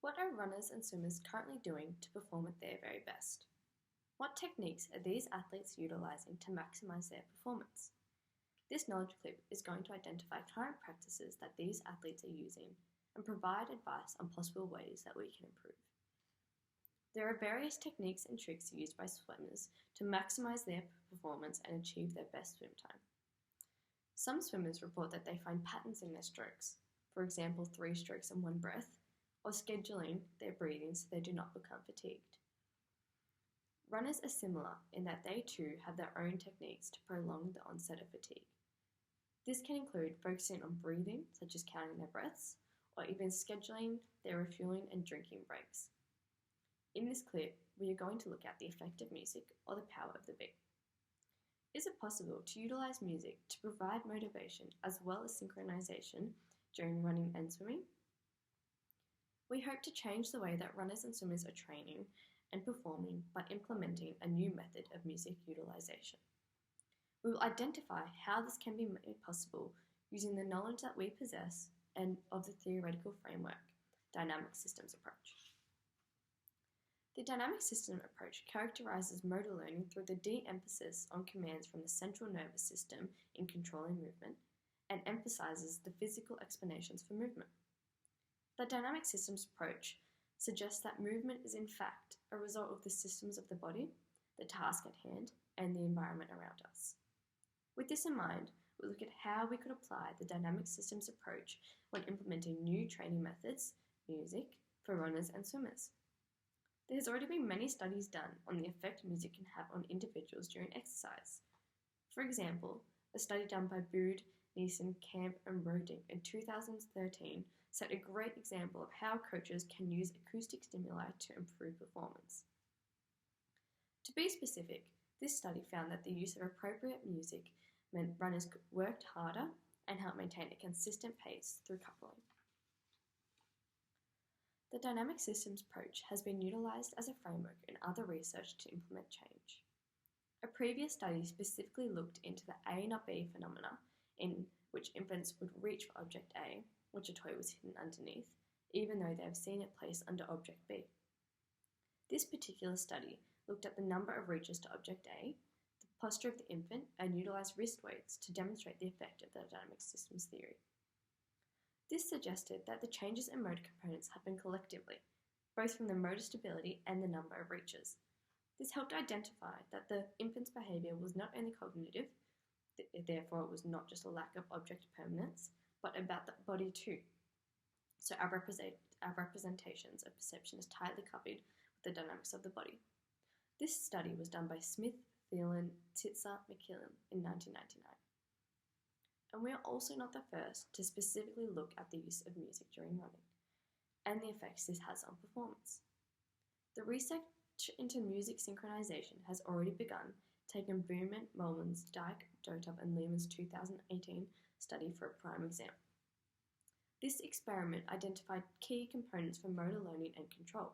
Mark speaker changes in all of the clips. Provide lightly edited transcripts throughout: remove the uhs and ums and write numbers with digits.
Speaker 1: What are runners and swimmers currently doing to perform at their very best? What techniques are these athletes utilising to maximise their performance? This knowledge clip is going to identify current practices that these athletes are using and provide advice on possible ways that we can improve. There are various techniques and tricks used by swimmers to maximise their performance and achieve their best swim time. Some swimmers report that they find patterns in their strokes, for example 3 strokes in one breath, or scheduling their breathing so they do not become fatigued. Runners are similar in that they too have their own techniques to prolong the onset of fatigue. This can include focusing on breathing, such as counting their breaths, or even scheduling their refueling and drinking breaks. In this clip, we are going to look at the effect of music or the power of the beat. Is it possible to utilise music to provide motivation as well as synchronization during running and swimming? We hope to change the way that runners and swimmers are training and performing by implementing a new method of music utilisation. We will identify how this can be made possible using the knowledge that we possess and of the theoretical framework, dynamic systems approach. The dynamic system approach characterises motor learning through the de-emphasis on commands from the central nervous system in controlling movement and emphasises the physical explanations for movement. The dynamic systems approach suggests that movement is in fact a result of the systems of the body, the task at hand, and the environment around us. With this in mind, we look at how we could apply the dynamic systems approach when implementing new training methods, music, for runners and swimmers. There has already been many studies done on the effect music can have on individuals during exercise. For example, a study done by Bood, Neeson, Camp and Roding in 2013 set a great example of how coaches can use acoustic stimuli to improve performance. To be specific, this study found that the use of appropriate music meant runners worked harder and helped maintain a consistent pace through coupling. The dynamic systems approach has been utilised as a framework in other research to implement change. A previous study specifically looked into the A not B phenomena, in which infants would reach for object A, which a toy was hidden underneath, even though they have seen it placed under object B. This particular study looked at the number of reaches to object A, the posture of the infant, and utilised wrist weights to demonstrate the effect of the dynamic systems theory. This suggested that the changes in motor components happen collectively, both from the motor stability and the number of reaches. This helped identify that the infant's behaviour was not only cognitive, therefore it was not just a lack of object permanence, but about the body too. So our representations of perception is tightly coupled with the dynamics of the body. This study was done by Smith, Thielen, Titzer, McKillen in 1999. And we are also not the first to specifically look at the use of music during running and the effects this has on performance. The research into music synchronization has already begun, taking Booman, Molman's, Dyke, Dotov and Lehman's 2018 study for a prime example. This experiment identified key components for motor learning and control.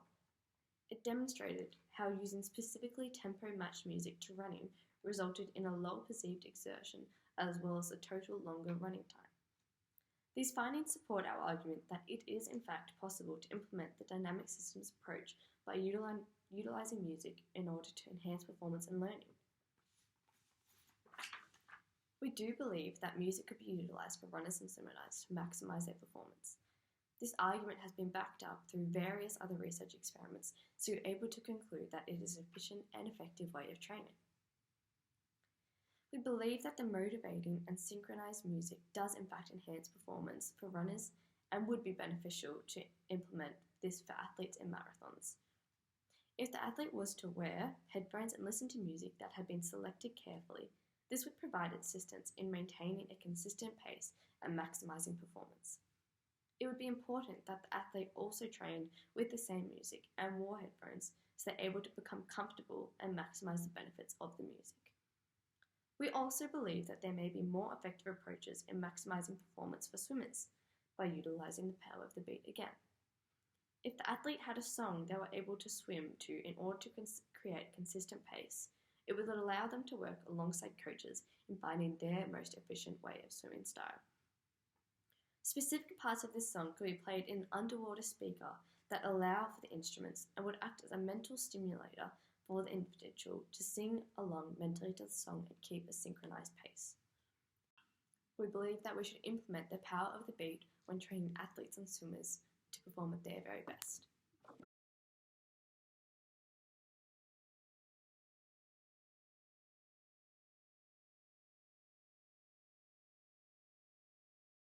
Speaker 1: It demonstrated how using specifically tempo-matched music to running resulted in a low perceived exertion as well as a total longer running time. These findings support our argument that it is in fact possible to implement the dynamic systems approach by utilizing music in order to enhance performance and learning. We do believe that music could be utilized for runners and swimmers to maximize their performance. This argument has been backed up through various other research experiments, so you're able to conclude that it is an efficient and effective way of training. We believe that the motivating and synchronized music does in fact enhance performance for runners and would be beneficial to implement this for athletes in marathons. If the athlete was to wear headphones and listen to music that had been selected carefully, this would provide assistance in maintaining a consistent pace and maximizing performance. It would be important that the athlete also trained with the same music and wore headphones so they're able to become comfortable and maximize the benefits of the music. We also believe that there may be more effective approaches in maximizing performance for swimmers by utilizing the power of the beat again. If the athlete had a song they were able to swim to in order to create consistent pace, it would allow them to work alongside coaches in finding their most efficient way of swimming style. Specific parts of this song could be played in an underwater speaker that allow for the instruments and would act as a mental stimulator for the individual to sing along mentally to the song and keep a synchronized pace. We believe that we should implement the power of the beat when training athletes and swimmers to perform at their very best.